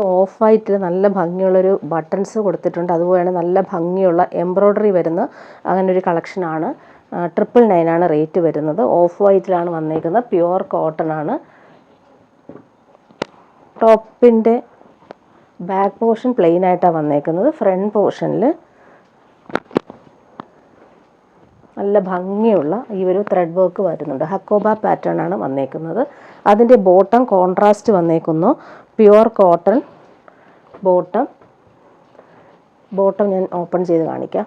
Of വൈറ്റിൽ നല്ല ഭംഗിയുള്ളൊരു buttons കൊടുത്തിട്ടുണ്ട്. അതുപോലെ നല്ല ഭംഗിയുള്ള എംബ്രോയ്ഡറി വരുന്ന അങ്ങനെ ഒരു കളക്ഷനാണ്. 999 ആണ് റേറ്റ് വരുന്നത്. ഓഫ് വൈറ്റിലാണ് വന്നേക്കുന്നത്. പ്യുവർ കോട്ടൺ ആണ്. ടോപ്പിൻ്റെ ബാക്ക് പോർഷൻ പ്ലെയിൻ ആയിട്ടാണ് വന്നേക്കുന്നത്. ഫ്രണ്ട് പോർഷനിൽ നല്ല ഭംഗിയുള്ള ഈ ഒരു ത്രെഡ് വർക്ക് വരുന്നുണ്ട്. ഹക്കോബ പാറ്റേൺ ആണ് വന്നേക്കുന്നത്. അതിൻ്റെ ബോട്ടം കോൺട്രാസ്റ്റ് വന്നേക്കുന്നു. പ്യുവർ കോട്ടൺ ബോട്ടം ഞാൻ ഓപ്പൺ ചെയ്ത് കാണിക്കാം.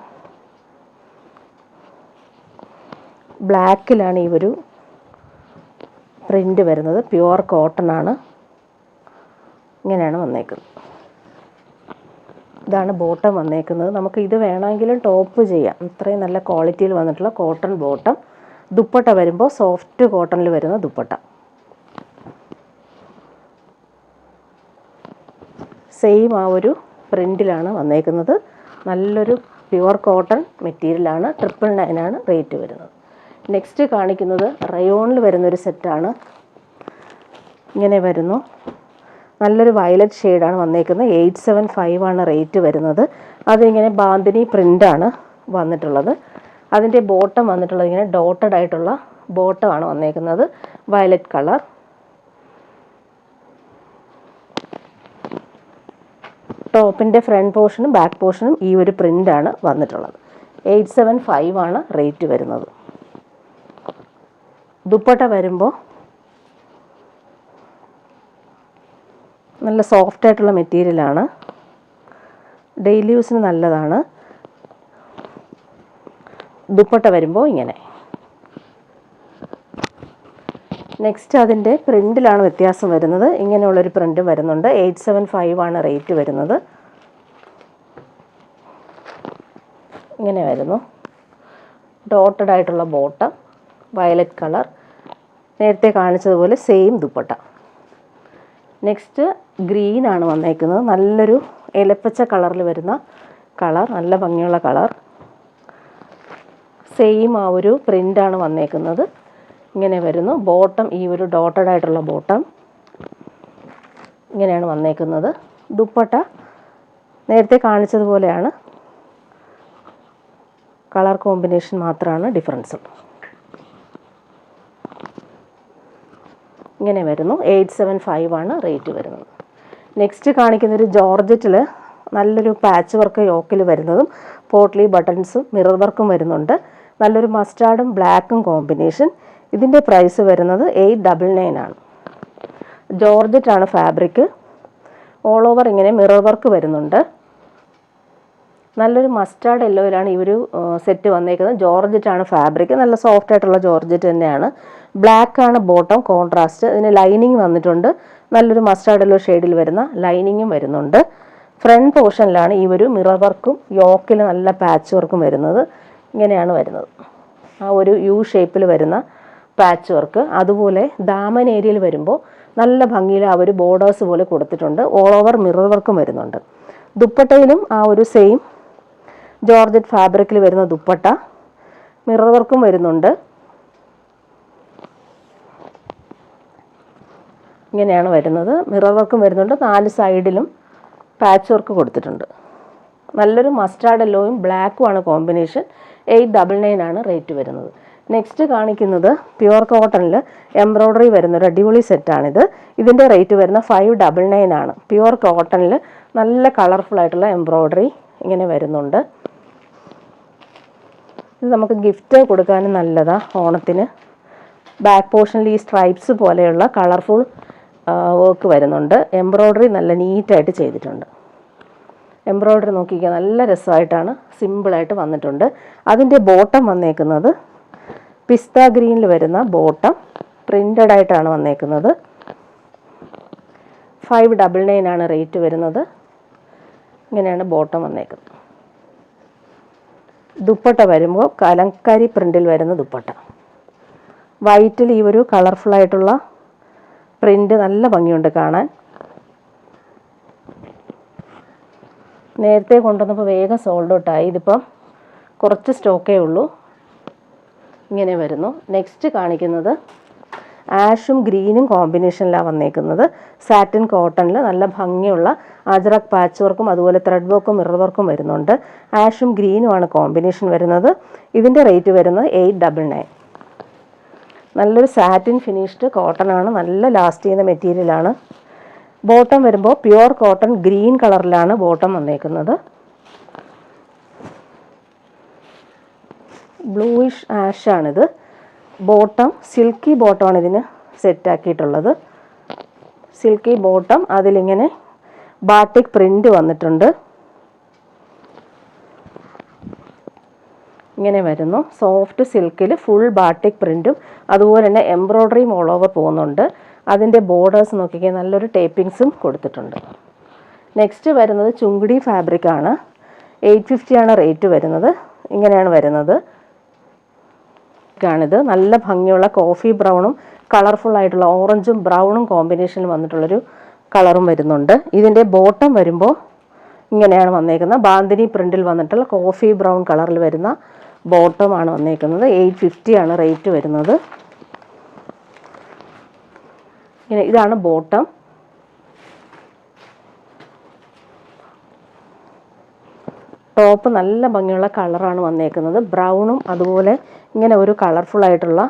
ബ്ലാക്കിലാണ് ഈ ഒരു പ്രിൻ്റ് വരുന്നത്. പ്യുവർ കോട്ടൺ ആണ്. ഇങ്ങനെയാണ് വന്നേക്കുന്നത്. ഇതാണ് ബോട്ടം വന്നേക്കുന്നത്. നമുക്ക് ഇത് വേണമെങ്കിലും ടോപ്പ് ചെയ്യാം. ഇത്രയും നല്ല ക്വാളിറ്റിയിൽ വന്നിട്ടുള്ള കോട്ടൺ ബോട്ടം. ദുപ്പട്ട വരുമ്പോൾ സോഫ്റ്റ് കോട്ടണിൽ വരുന്ന ദുപ്പട്ട. സെയിം ആ ഒരു പ്രിൻ്റിലാണ് വന്നേക്കുന്നത്. നല്ലൊരു പ്യുവർ കോട്ടൺ മെറ്റീരിയലാണ്. 999 ആണ് റേറ്റ് വരുന്നത്. നെക്സ്റ്റ് കാണിക്കുന്നത് റയോണിൽ വരുന്നൊരു സെറ്റാണ്. ഇങ്ങനെ വരുന്നു. നല്ലൊരു വയലറ്റ് ഷെയ്ഡാണ് വന്നേക്കുന്നത്. 875 ആണ് റേറ്റ് വരുന്നത്. അതിങ്ങനെ ബാന്തിനി പ്രിൻ്റാണ് വന്നിട്ടുള്ളത്. അതിൻ്റെ ബോട്ടം വന്നിട്ടുള്ളത് ഇങ്ങനെ ഡോട്ടഡ് ആയിട്ടുള്ള ബോട്ടമാണ് വന്നേക്കുന്നത്. Violet colour. ടോപ്പിൻ്റെ ഫ്രണ്ട് പോർഷനും ബാക്ക് പോർഷനും ഈ ഒരു പ്രിൻ്റാണ് വന്നിട്ടുള്ളത്. 875 ആണ് റേറ്റ് വരുന്നത്. ദുപ്പട്ട വരുമ്പോൾ നല്ല സോഫ്റ്റ് ആയിട്ടുള്ള മെറ്റീരിയലാണ്. ഡെയിലി യൂസിന് നല്ലതാണ്. ദുപ്പട്ട വരുമ്പോൾ ഇങ്ങനെ. നെക്സ്റ്റ് അതിൻ്റെ പ്രിൻ്റിലാണ് വ്യത്യാസം വരുന്നത്. ഇങ്ങനെയുള്ളൊരു പ്രിൻ്റ് വരുന്നുണ്ട്. 875 ആണ് റേറ്റ് വരുന്നത്. ഇങ്ങനെ വരുന്നു. ഡോട്ടഡ് ആയിട്ടുള്ള ബോട്ടം, വയലറ്റ് കളർ. നേരത്തെ കാണിച്ചതുപോലെ സെയിം ദുപ്പട്ട. നെക്സ്റ്റ് ഗ്രീനാണ് വന്നേക്കുന്നത്. നല്ലൊരു ഇലപ്പച്ച കളറിൽ വരുന്ന കളർ. നല്ല ഭംഗിയുള്ള കളർ. സെയിം ആ ഒരു പ്രിൻ്റാണ് വന്നേക്കുന്നത്. ഇങ്ങനെ വരുന്നു. ബോട്ടം ഈ ഒരു ഡോട്ടഡ് ആയിട്ടുള്ള ബോട്ടം. ഇങ്ങനെയാണ് വന്നേക്കുന്നത്. ദുപ്പട്ട നേരത്തെ കാണിച്ചതുപോലെയാണ്. കളർ കോമ്പിനേഷൻ മാത്രമാണ് ഡിഫറൻസ്. ഇങ്ങനെ വരുന്നു. 875 ആണ് റേറ്റ് വരുന്നത്. നെക്സ്റ്റ് കാണിക്കുന്നൊരു ജോർജറ്റിൽ നല്ലൊരു പാച്ച് വർക്ക് യോക്കിൽ വരുന്നതും പോട്ട്ലി ബട്ടൺസും മിറർ വർക്കും വരുന്നുണ്ട്. നല്ലൊരു മസ്റ്റാർഡും ബ്ലാക്കും കോമ്പിനേഷൻ. ഇതിൻ്റെ പ്രൈസ് വരുന്നത് 899 ആണ്. ജോർജറ്റാണ് ഫാബ്രിക്. ഓൾ ഓവർ ഇങ്ങനെ മിറർ വർക്ക് വരുന്നുണ്ട്. നല്ലൊരു മസ്റ്റാർഡ് യെല്ലോയിലാണ് ഈ ഒരു സെറ്റ് വന്നേക്കുന്നത്. ജോർജറ്റാണ് ഫാബ്രിക്. നല്ല സോഫ്റ്റ് ആയിട്ടുള്ള ജോർജറ്റ് തന്നെയാണ്. ബ്ലാക്ക് ആണ് ബോട്ടം കോൺട്രാസ്റ്റ്. ഇതിന് ലൈനിങ് വന്നിട്ടുണ്ട്. നല്ലൊരു മസ്റ്റാർഡ് യെല്ലോ ഷെയ്ഡിൽ വരുന്ന ലൈനിങ്ങും വരുന്നുണ്ട്. ഫ്രണ്ട് പോർഷനിലാണ് ഈ ഒരു മിറർ വർക്കും യോക്കിൽ നല്ല പാച്ച് വർക്കും വരുന്നത്. ഇങ്ങനെയാണ് വരുന്നത്. ആ ഒരു യു ഷേപ്പിൽ വരുന്ന പാച്ച് വർക്ക്. അതുപോലെ ദാമൻ ഏരിയയിൽ വരുമ്പോൾ നല്ല ഭംഗിയിൽ ആ ഒരു ബോർഡേഴ്സ് പോലെ കൊടുത്തിട്ടുണ്ട്. ഓൾ ഓവർ മിറർ വർക്കും വരുന്നുണ്ട്. ദുപ്പട്ടയിലും ആ ഒരു സെയിം ജോർജറ്റ് ഫാബ്രിക്കിൽ വരുന്ന ദുപ്പട്ട. മിറർ വർക്കും വരുന്നുണ്ട്. ഇങ്ങനെയാണ് വരുന്നത്. മിറർ വർക്കും വരുന്നുണ്ട്. 4 സൈഡിലും പാച്ച് വർക്ക് കൊടുത്തിട്ടുണ്ട്. നല്ലൊരു മസ്റ്റാർഡ് യെല്ലോയും ബ്ലാക്കുമാണ് കോമ്പിനേഷൻ. 899 ആണ് റേറ്റ് വരുന്നത്. നെക്സ്റ്റ് കാണിക്കുന്നത് പ്യുവർ കോട്ടണിൽ എംബ്രോയ്ഡറി വരുന്നൊരു അടിപൊളി സെറ്റാണിത്. ഇതിൻ്റെ റേറ്റ് വരുന്ന 599 ആണ്. പ്യുവർ കോട്ടണിൽ നല്ല കളർഫുൾ ആയിട്ടുള്ള എംബ്രോയ്ഡറി ഇങ്ങനെ വരുന്നുണ്ട്. ഇത് നമുക്ക് ഗിഫ്റ്റ് കൊടുക്കാനും നല്ലതാണ് ഓണത്തിന്. ബാക്ക് പോർഷനിൽ ഈ സ്ട്രൈപ്സ് പോലെയുള്ള കളർഫുൾ വർക്ക് വരുന്നുണ്ട്. എംബ്രോയ്ഡറി നല്ല നീറ്റായിട്ട് ചെയ്തിട്ടുണ്ട്. എംബ്രോയ്ഡറി നോക്കിക്കാൻ നല്ല രസമായിട്ടാണ് സിമ്പിളായിട്ട് വന്നിട്ടുണ്ട്. അതിൻ്റെ ബോട്ടം വന്നേക്കുന്നത് പിസ്ത ഗ്രീനിൽ വരുന്ന ബോട്ടം. പ്രിൻ്റഡ് ആയിട്ടാണ് വന്നേക്കുന്നത്. 599 ആണ് റേറ്റ് വരുന്നത്. ഇങ്ങനെയാണ് ബോട്ടം വന്നേക്കുന്നത്. ദുപ്പട്ട വരുമ്പോൾ കലംകാരി പ്രിൻ്റിൽ വരുന്ന ദുപ്പട്ട. വൈറ്റിൽ ഈ ഒരു കളർഫുള്ളായിട്ടുള്ള പ്രിൻ്റ് നല്ല ഭംഗിയുണ്ട് കാണാൻ. നേരത്തെ കൊണ്ടുവന്നപ്പോൾ വേഗം സോൾഡ് ഔട്ടായി. ഇതിപ്പം കുറച്ച് സ്റ്റോക്കേ ഉള്ളൂ. ഇങ്ങനെ വരുന്നു. നെക്സ്റ്റ് കാണിക്കുന്നത് ആഷും ഗ്രീനും കോമ്പിനേഷനിലാണ് വന്നേക്കുന്നത്. സാറ്റിൻ കോട്ടണിൽ നല്ല ഭംഗിയുള്ള അജ്രക് പാച്ച് വർക്കും അതുപോലെ ത്രെഡ് വർക്കും മിറർ വർക്കും വരുന്നുണ്ട്. ആഷും ഗ്രീനുമാണ് കോമ്പിനേഷൻ വരുന്നത്. ഇതിൻ്റെ റേറ്റ് വരുന്നത് 899. നല്ലൊരു സാറ്റിൻ ഫിനിഷ്ഡ് കോട്ടൺ ആണ്, നല്ല ലാസ്റ്റ് ചെയ്യുന്ന മെറ്റീരിയലാണ്. ബോട്ടം വരുമ്പോൾ പ്യുവർ കോട്ടൺ ഗ്രീൻ കളറിലാണ് ബോട്ടം വന്നേക്കുന്നത്. ബ്ലൂയിഷ് ആഷാണിത്. ബോട്ടം സിൽക്കി ബോട്ടമാണ് ഇതിന് സെറ്റാക്കിയിട്ടുള്ളത്. സിൽക്കി ബോട്ടം, അതിലിങ്ങനെ ബാട്ടിക് പ്രിൻ്റ് വന്നിട്ടുണ്ട്. ഇങ്ങനെ വരുന്നു. സോഫ്റ്റ് സിൽക്കിൽ ഫുൾ ബാട്ടിക് പ്രിൻറ്റും അതുപോലെ തന്നെ എംബ്രോയ്ഡറിയും ഓൾ ഓവർ പോകുന്നുണ്ട്. അതിൻ്റെ ബോർഡേഴ്സ് നോക്കിക്കാൻ നല്ലൊരു ടേപ്പിങ്സും കൊടുത്തിട്ടുണ്ട്. നെക്സ്റ്റ് വരുന്നത് ചുങ്കിടി ഫാബ്രിക്കാണ്. 850 ആണ് റേറ്റ് വരുന്നത്. ഇങ്ങനെയാണ് വരുന്നത്. ാണിത് നല്ല ഭംഗിയുള്ള കോഫി ബ്രൗണും കളർഫുൾ ആയിട്ടുള്ള ഓറഞ്ചും ബ്രൗണും കോമ്പിനേഷനിൽ വന്നിട്ടുള്ളൊരു കളറും വരുന്നുണ്ട്. ഇതിൻ്റെ ബോട്ടം വരുമ്പോൾ ഇങ്ങനെയാണ് വന്നേക്കുന്നത്. ബാന്തിനി പ്രിൻറ്റിൽ വന്നിട്ടുള്ള കോഫി ബ്രൗൺ കളറിൽ വരുന്ന ബോട്ടമാണ് വന്നേക്കുന്നത്. 850 ആണ് റേറ്റ് വരുന്നത്. ഇതാണ് ബോട്ടം. ടോപ്പ് നല്ല ഭംഗിയുള്ള കളറാണ് വന്നേക്കുന്നത്. ബ്രൗണും അതുപോലെ ഇങ്ങനെ ഒരു കളർഫുൾ ആയിട്ടുള്ള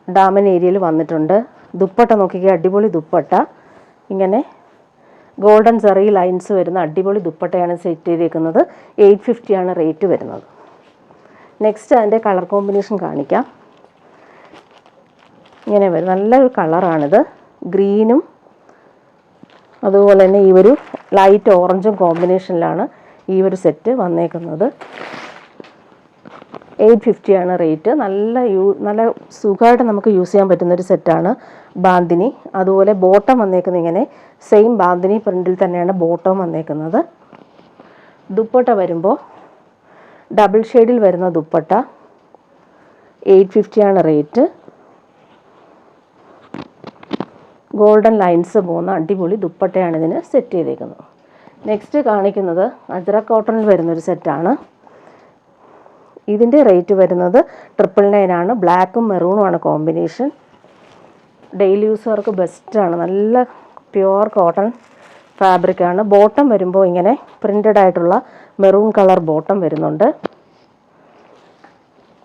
ഡാമൻ ഏരിയയിൽ വന്നിട്ടുണ്ട്. ദുപ്പട്ട നോക്കിക്കുക, അടിപൊളി ദുപ്പട്ട. ഇങ്ങനെ ഗോൾഡൻ സെറി ലൈൻസ് വരുന്ന അടിപൊളി ദുപ്പട്ടയാണ് സെറ്റ് ചെയ്തേക്കുന്നത്. 850 ആണ് റേറ്റ് വരുന്നത്. നെക്സ്റ്റ് അതിൻ്റെ കളർ കോമ്പിനേഷൻ കാണിക്കാം. ഇങ്ങനെ വരും. നല്ലൊരു കളറാണിത്. ഗ്രീനും അതുപോലെ തന്നെ ഈ ഒരു ലൈറ്റ് ഓറഞ്ചും കോമ്പിനേഷനിലാണ് ഈ ഒരു സെറ്റ് വന്നേക്കുന്നത്. 850 ആണ് റേറ്റ്. നല്ല സുഖമായിട്ട് നമുക്ക് യൂസ് ചെയ്യാൻ പറ്റുന്നൊരു സെറ്റാണ് ബാന്തിനി. അതുപോലെ ബോട്ടം വന്നേക്കുന്നത് ഇങ്ങനെ സെയിം ബാന്തിനി പ്രിൻറ്റിൽ തന്നെയാണ് ബോട്ടം വന്നേക്കുന്നത്. ദുപ്പട്ട വരുമ്പോൾ ഡബിൾ ഷെയ്ഡിൽ വരുന്ന ദുപ്പട്ട 850 ആണ് റേറ്റ്. ഗോൾഡൻ ലൈൻസ് പോകുന്ന അടിപൊളി ദുപ്പട്ടയാണ് ഇതിന് സെറ്റ് ചെയ്തേക്കുന്നത്. നെക്സ്റ്റ് കാണിക്കുന്നത് അജ്രക് കോട്ടണിൽ വരുന്നൊരു സെറ്റാണ്. ഇതിൻ്റെ റേറ്റ് വരുന്നത് 999 ആണ്. ബ്ലാക്കും മെറൂണുമാണ് കോമ്പിനേഷൻ. ഡെയിലി യൂസർക്ക് ബെസ്റ്റാണ്. നല്ല പ്യുവർ കോട്ടൺ ഫാബ്രിക്കാണ്. ബോട്ടം വരുമ്പോൾ ഇങ്ങനെ പ്രിൻ്റഡ് ആയിട്ടുള്ള മെറൂൺ കളർ ബോട്ടം വരുന്നുണ്ട്.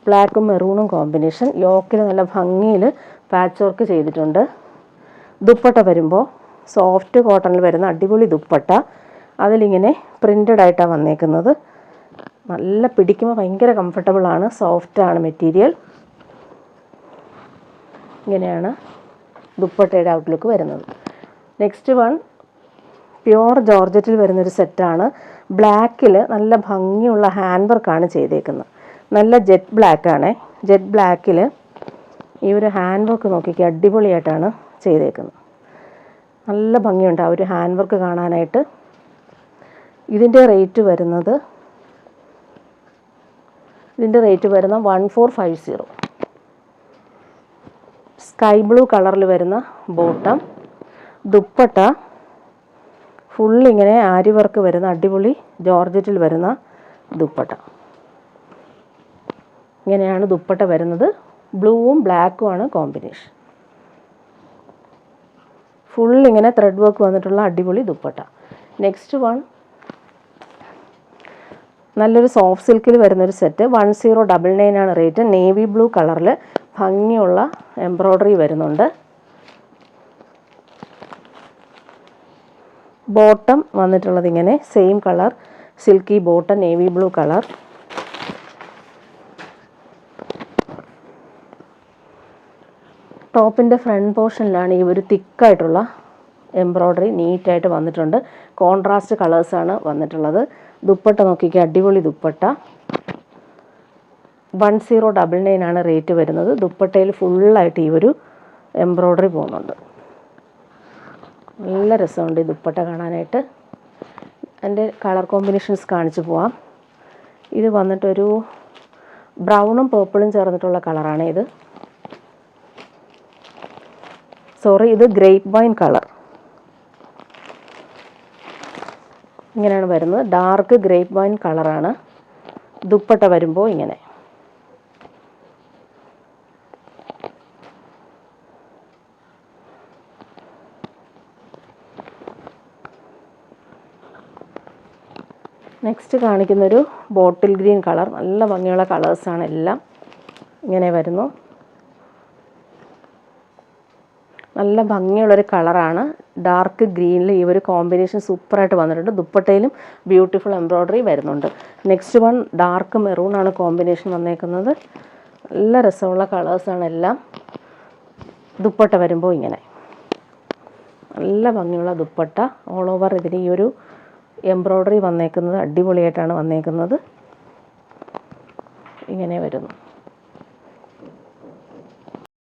ബ്ലാക്കും മെറൂണും കോമ്പിനേഷൻ. യോക്കിൽ നല്ല ഭംഗിയിൽ പാച്ച് വർക്ക് ചെയ്തിട്ടുണ്ട്. ദുപ്പട്ട വരുമ്പോൾ സോഫ്റ്റ് കോട്ടണിൽ വരുന്ന അടിപൊളി ദുപ്പട്ട. അതിലിങ്ങനെ പ്രിൻ്റഡ് ആയിട്ടാണ് വന്നേക്കുന്നത്. നല്ല പിടിക്കുമ്പോൾ ഭയങ്കര കംഫർട്ടബിളാണ്. സോഫ്റ്റാണ് മെറ്റീരിയൽ. ഇങ്ങനെയാണ് ദുപ്പട്ടയുടെ ഔട്ട്ലുക്ക് വരുന്നത്. നെക്സ്റ്റ് വൺ പ്യുവർ ജോർജറ്റിൽ വരുന്നൊരു സെറ്റാണ്. ബ്ലാക്കിൽ നല്ല ഭംഗിയുള്ള ഹാൻഡ് വർക്കാണ് ചെയ്തേക്കുന്നത്. നല്ല ജെറ്റ് ബ്ലാക്കാണ്. ജെറ്റ് ബ്ലാക്കിൽ ഈ ഒരു ഹാൻഡ് വർക്ക് നോക്കിക്കുക, അടിപൊളിയായിട്ടാണ് ചെയ്തേക്കുന്നത്. നല്ല ഭംഗിയുണ്ട് ആ ഒരു ഹാൻഡ് വർക്ക് കാണാനായിട്ട്. ഇതിൻ്റെ റേറ്റ് വരുന്നത് 1450. സ്കൈ ബ്ലൂ കളറിൽ വരുന്ന ബോട്ടം. ദുപ്പട്ട ഫുള്ളിങ്ങനെ ആരി വർക്ക് വരുന്ന അടിപൊളി ജോർജറ്റിൽ വരുന്ന ദുപ്പട്ട. ഇങ്ങനെയാണ് ദുപ്പട്ട വരുന്നത്. ബ്ലൂവും ബ്ലാക്കുമാണ് കോമ്പിനേഷൻ. ഫുള്ളിങ്ങനെ ത്രെഡ് വർക്ക് വന്നിട്ടുള്ള അടിപൊളി ദുപ്പട്ട. നെക്സ്റ്റ് വൺ നല്ലൊരു സോഫ്റ്റ് സിൽക്കിൽ വരുന്നൊരു സെറ്റ്. 1099 ആണ് റേറ്റ്. നേവി ബ്ലൂ കളറിൽ ഭംഗിയുള്ള എംബ്രോയ്ഡറി വരുന്നുണ്ട്. ബോട്ടം വന്നിട്ടുള്ളത് ഇങ്ങനെ same colour silky bottom, navy blue colour. ടോപ്പിൻ്റെ ഫ്രണ്ട് പോർഷനിലാണ് ഈ ഒരു തിക്കായിട്ടുള്ള എംബ്രോയ്ഡറി നീറ്റായിട്ട് വന്നിട്ടുണ്ട്. കോൺട്രാസ്റ്റ് കളേഴ്സാണ് വന്നിട്ടുള്ളത്. ദുപ്പട്ട നോക്കിക്കുക, അടിപൊളി ദുപ്പട്ട. 1099 ആണ് റേറ്റ് വരുന്നത്. ദുപ്പട്ടയിൽ ഫുള്ളായിട്ട് ഈ ഒരു എംബ്രോയ്ഡറി പോകുന്നുണ്ട്. നല്ല രസമുണ്ട് ഈ ദുപ്പട്ട കാണാനായിട്ട്. എൻ്റെ കളർ കോമ്പിനേഷൻസ് കാണിച്ചു പോവാം. ഇത് വന്നിട്ടൊരു ബ്രൗണും പേർപ്പിളും ചേർന്നിട്ടുള്ള കളറാണ് ഇത്. ഇത് ഗ്രേപ്പ് വൈൻ കളർ. ഇങ്ങനെയാണ് വരുന്നത്. ഡാർക്ക് ഗ്രേപ്പ് വൈൻ കളറാണ്. ദുപ്പട്ട വരുമ്പോൾ ഇങ്ങനെ. നെക്സ്റ്റ് കാണിക്കുന്നൊരു ബോട്ടിൽ ഗ്രീൻ കളർ. നല്ല ഭംഗിയുള്ള കളേഴ്സാണ് എല്ലാം. ഇങ്ങനെ വരുന്നു. നല്ല ഭംഗിയുള്ളൊരു കളറാണ്. ഡാർക്ക് ഗ്രീനിൽ ഈ ഒരു കോമ്പിനേഷൻ സൂപ്പറായിട്ട് വന്നിട്ടുണ്ട്. ദുപ്പട്ടയിലും ബ്യൂട്ടിഫുൾ എംബ്രോയ്ഡറി വരുന്നുണ്ട്. നെക്സ്റ്റ് വൺ ഡാർക്ക് മെറൂൺ ആണ് കോമ്പിനേഷൻ വന്നേക്കുന്നത്. നല്ല രസമുള്ള കളേഴ്സാണ് എല്ലാം. ദുപ്പട്ട വരുമ്പോൾ ഇങ്ങനെ നല്ല ഭംഗിയുള്ള ദുപ്പട്ട. ഓൾ ഓവർ ഇതിന് ഈ ഒരു എംബ്രോയ്ഡറി വന്നേക്കുന്നത് അടിപൊളിയായിട്ടാണ് വന്നേക്കുന്നത്. ഇങ്ങനെ വരുന്നു.